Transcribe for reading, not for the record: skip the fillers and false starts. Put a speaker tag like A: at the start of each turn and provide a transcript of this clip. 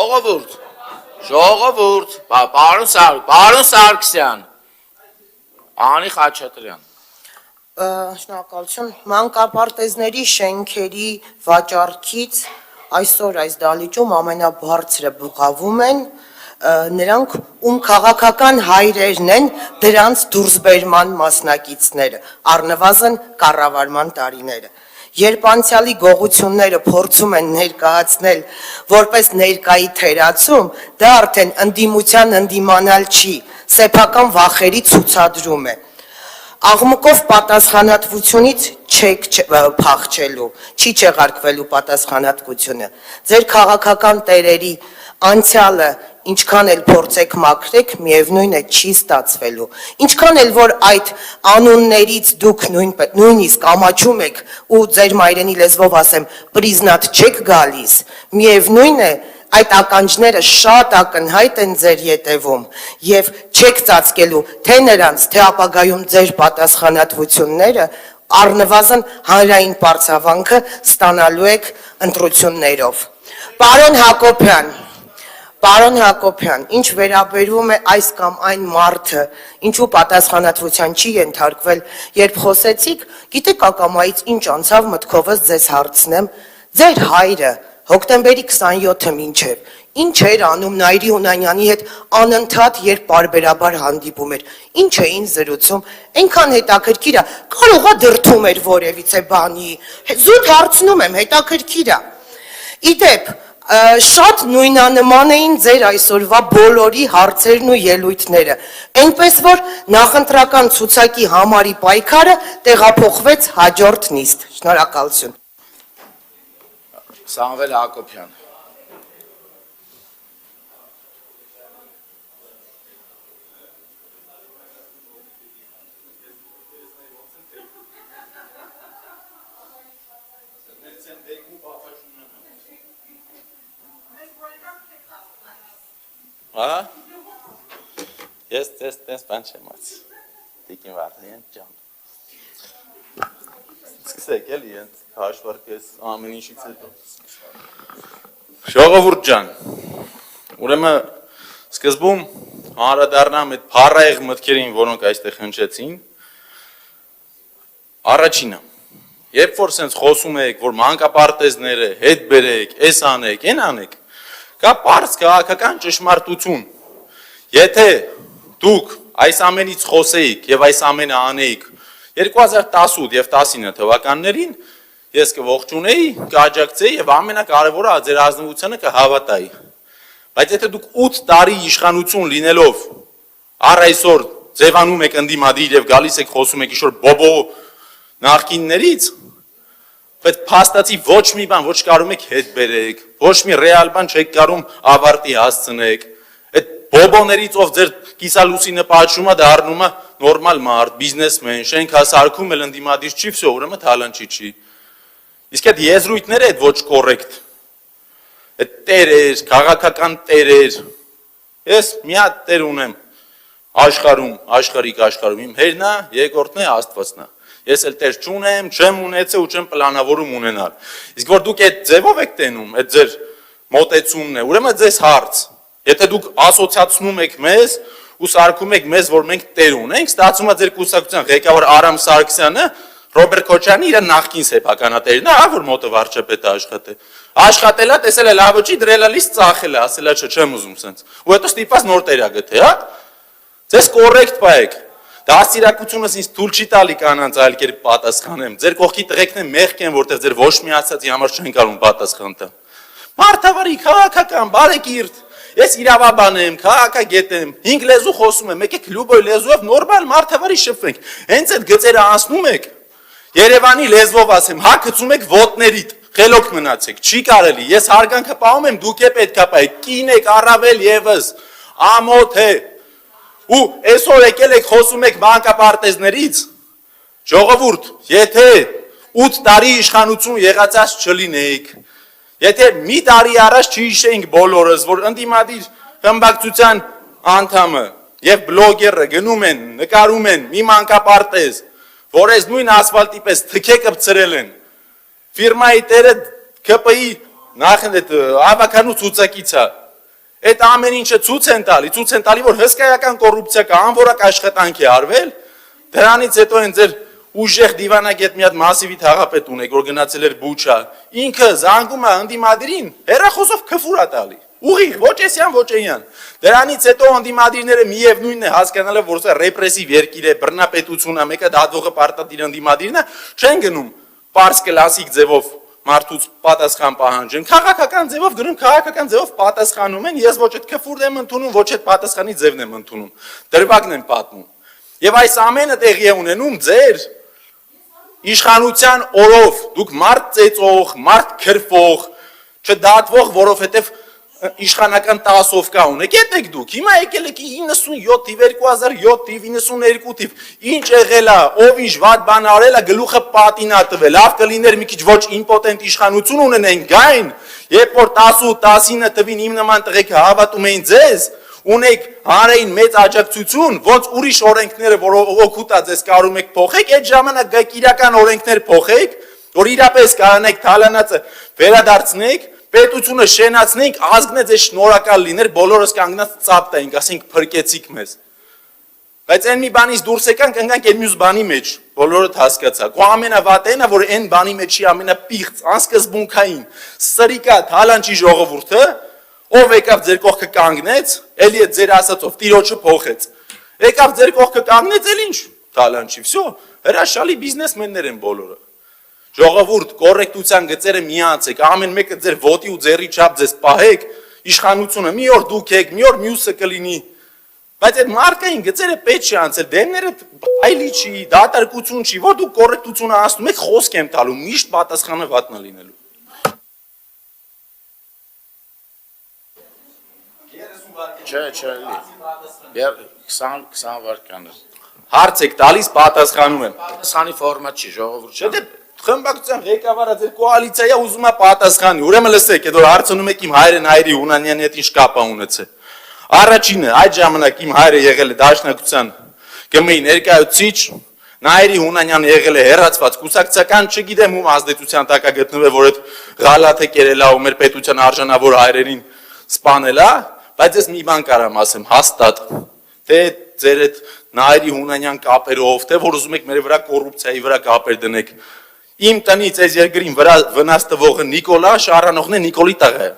A: Ժողովուրդ, պարոն Սարգսյան, Անի Խաչատրյան։
B: Շնորհակալություն, մանկապարտեզների շենքերի վաճառքից այսօր այս դալիճում ամենաբարձրը բղավում են նրանք, ում քաղաքական հայրերն են դրանց դուրսբերման մասնակիցները, առնվազն կառավարման տարիները։ Երբ անցյալի գողությունները փորձում են ներկայացնել որպես ներկայի թերացում, դա արդեն ընդդիմության ընդդիմանալ չի, սեփական վախերի ցուցադրում է։ Աղմուկով պատասխանատվությունից չեք փախչելու, չի չեղարկվելու պատասխանատվությունը։ Ձեր քաղաքական տերերի անցյալը ինչքան էլ փորձեք մաքրեք, միևնույն է չի ստացվելու։ Ինչքան էլ որ այդ անուններից դուք նույնիսկ ամաչում եք ու ձեր մայրենի լեզվով ասեմ, պրիզնատ չեք գալիս, միևնույն է այդ ականջները շատ ակնհայտ են ձեր ետևում եւ չեք ծածկելու թե նրանց, թե ապագայում ձեր պատասխանատվությունները առնվազն հանրային բարձավանքը ստանալու եք ընտրություններով։ Պարոն Հակոբյան, ինչ վերաբերում է այս կամ այն մարդը, ինչու պատասխանատվության չի ենթարկվել, երբ խոսեցիք, գիտեք ակամայից ինչ անցավ մտքովս ձեզ հարցնեմ, ձեր հայրը հոկտեմբերի 27-ը մինչև ինչ էր անում Նայիրի Հունանյանի հետ անընդհատ երբ պարբերաբար հանդիպում էր, ինչ էին զրուցում, այնքան հետաքրքիր է, կարող է դրդում էր որևիցե բանի, զուտ հարցնում եմ, հետաքրքիր է։ Իդեպ, շատ նույնանման էին ձեր այսօրվա բոլորի հարցերն ու ելույթները, այնպես որ նախընտրական ցուցակի համարի պայքարը տեղափոխվեց հաջորդ նիստ։ Շնորհակալություն։
A: Սամվել Հակոբյան։ Ես բան չեմ ասի, տիկին Վարդանյան ջան։ Սկսեք էլի ընդ հաշվարկես ամեն ինչից հետո։ Ժողովուրդ ջան, ուրեմն սկզբում անդրադառնամ այդ փառայեղ մտքերին, որոնք այստեղ հնչեցին, առաջինը, երբ որ սենց խոսում եք, որ մանկապարտեզները հետ բերեք, էս անեք, են անեք, կա պարզ քաղաքական ճշմարտություն, եթե դուք այս ամենից խոսեիք և այս ամենը անեիք 2018 և 19 թվականներին, ես կողջունեի, կաջակցեի և ամենակարևորը ձեր ազնվությանը կհավատայի, բայց եթե դուք 8 տարի իշխանություն լինելով առ այսօր ձևանում եք ընդդիմադիր և գալիս եք խոսում եք ինչ-որ բոբո նախկիններից, բայց փաստացի ոչ մի բան ոչ կարում եք հետ բերեք, ոչ մի ռեալ բան չեք կարում ավարտի հասցնեք, այդ բոբոներից ով ձեր կիսալուսինը պատշում է դառնում է նորմալ մարդ, բիզնեսմեն, շենք հասարքում էլ ընդդիմադիր չի, վсё, ուրեմն թալանչի չի։ Իսկ այդ եզրույթները այդ ոչ կոռեկտ, այդ տերեր, քաղաքական տերեր, ես մի հատ տեր ունեմ աշխարհում, աշխարհիկ աշխարհում, իմ հերն է, երկրորդն է Աստվածն է։ Ես էլ տեր չունեմ, չեմ ունեցել ու չեմ պլանավորում ունենալ։ Իսկ որ դուք այդ ձևով եք տենում, այդ ձեր մոտեցումն է, ուրեմն ձեզ հարց։ Եթե դուք ասոցիացնում եք մեզ ու սարքում եք մեզ, որ մենք տեր ունենք, ստացվում է ձեր կուսակցության ղեկավար Արամ Սարգսյանը, Ռոբերտ Քոչարյանը իր նախկին սեփականատերն է, որ մոտը վարչապետ է աշխատել։ Աշխատել է, տեսել է լավը չի, դրել է լիստ, ծախել է, ասել է չեմ ուզում սենց։ Ու հետո ստիպված նոր տեր է գտե, հա։ Ձեզ կոռեկտ պայեք։ Դաստիարակությունս ինձ թույլ չի տալի կանանց այլ կերպ պատասխանեմ։ Ձեր կողքի տղեկն են մեղք են, որտեղ ձեր ոչ մի ասածի համար չեն կարող պատասխան տալ։ Մարդավարի, քաղաքական, բարեկիրթ։ Ես իրավաբան եմ, քաղաքագետ եմ, 5 լեզու խոսում եմ, եկեք լյուբոյ լեզուով նորմալ մարդավարի շփվենք։ Հենց այդ գծերը անցնում եք։ Երևանի լեզվով ասեմ, հա գցում եք ոտներիդ, խելոք մնացեք, չի կարելի։ Ես հարգանքը պահում եմ, դուք է պետք է պահեք, կին եք առավել եւս, ամոթ է։ Ու այսօր եկել եք խոսում եք մանկապարտեզներից, ժողովուրդ, եթե 8 տարի իշխանություն եղածած չլինեիք, եթե մի տարի առաջ չհիշեինք բոլորս, որ ընդդիմադիր խմբակցության անդամը եւ բլոգերը գնում են, նկարում են մի մանկապարտեզ, որ այս նույն ասֆալտի պես թքե կպցրել են, ֆիրմայի տերը ԿՊ-ի նախ հավաքանու ցուցակից է, Այդ ամեն ինչը ցույց են տալի, որ հսկայական կոռուպցիա կա, անորակ աշխատանք է արվել, դրանից հետո են ձեր ուժեղ դիվանագետ մի հատ մասիվի թաղապետ ունեք, որ գնացել էր Բուչա, ինքը զանգում է ընդդիմադիրին, հեռախոսով քֆուր է տալի, ուղիղ, ոչ էսյան, ոչ էյան, դրանից հետո ընդդիմադիրները միևնույնն է հասկանալը, որ սա ռեպրեսիվ երկիր է, բռնապետություն է, մեկը դատվողը պարտադիր ընդդիմադիրն է, չեն գնում պարզ կլասիկ ձևով մարդուց պատասխան պահանջեն, քաղաքական ձևով գնում, քաղաքական ձևով պատասխանում են, ես ոչ այդ քֆուրն եմ ընդունում, ոչ այդ պատասխանի ձևն եմ ընդունում, դրվագն եմ պատմում, եւ այս ամենը տեղի է ունենում ձեր իշխանության օրով, դուք մարդ ծեծող, մարդ քրֆող, չդատվող, որովհետև իշխանական 10-ով կա ունեք, ետեք դուք, հիմա եկել եք 97 թիվ, 2007 թիվ, 92 թիվ, ինչ եղել է, ով ինչ վատ բան արել է, գլուխը պատին է տվել, լավ կլիներ մի քիչ ոչ իմպոտենտ իշխանություն ունենեն, գային, երբ որ 10-19 թվին իմ նման տղեկը հավատում էին ձեզ, ունեք հանրային մեծ աջակցություն, ոնց ուրիշ օրենքները, որ օգուտա ձեզ կարում եք փոխեք, այդ ժամանակ գայք իրական օրենքներ փոխեք, որ իրապես կարանեք թալանածը վերադարձնեք, պետությունը շենացնենք, ազգն է ձեզ շնորհակալ լիներ, բոլորս կանգնած ծափ տայինք, ասենք փրկեցիք մեզ։ Բայց այն մի բանից դուրս եկանք, ընկանք այն մյուս բանի մեջ, բոլորդ հասկացաք։ Ու ամենավատն է, որ այն բանի մեջի ամենապիղծ, անսկզբունքային, սրիկա, թալանչի ժողովուրդը, ով եկավ ձեր կողքը կանգնեց, էլի այդ ձեր ասածով տիրոջը փոխեց։ Եկավ ձեր կողքը կանգնեց, էլ ինչ թալանչի, վсё, հրաշալի բիզնեսմեններ են բոլորը։ Ժողովուրդ, կոռեկտության գծերը միացեք, ամեն մեկը ձեր ոտի ու ձեռի չափ ձեզ պահեք, իշխանությունը մի օր դուք եք, մի օր մյուսը կլինի։ Բայց այդ մարկային գծերը պետք չի անցել, դեմները այլի չի, դատարկություն չի, որ դուք կոռեկտությունը ասում եք, խոսք եմ տալու, միշտ պատասխանը վատնա լինելու։
C: Չէ, 20 վարքան է։
A: Հարց եք տալիս, պատասխանում եմ։
C: Սանի ֆորմատ չի, ժողովուրդ
A: Չէ, դե խմբակցության ղեկավարը ձեր կոալիցիա ուզում է պատասխանի։ Ուրեմն լսեք, այդ որ հարցնում եք իմ հայրը Նայիրի Հունանյանի հետ ինչ կապ ունեցել։ Առաջինը, այդ ժամանակ իմ հայրը եղել է Դաշնակցության ԳՄ-ի ներկայացուցիչ, Նայիրի Հունանյանը եղել է հերացված կուսակցական, չգիտեմ ում ազդեցության տակ է գտնվել, որ այդ գալաթը կերել է ու մեր պետության արժանավոր հայրերին սպանել է, բայց ես մի բան կարամ ասեմ, հաստատ, թե ձեր այդ Նայիրի Հունանյան կապերով, թե որ ուզում եք մեր վրա կոռուպցիայի վրա կապեր դնեք, իմ տնից այս երկրին վնաս տվողը Նիկոլա, շարանողն է Նիկոլի տղա է։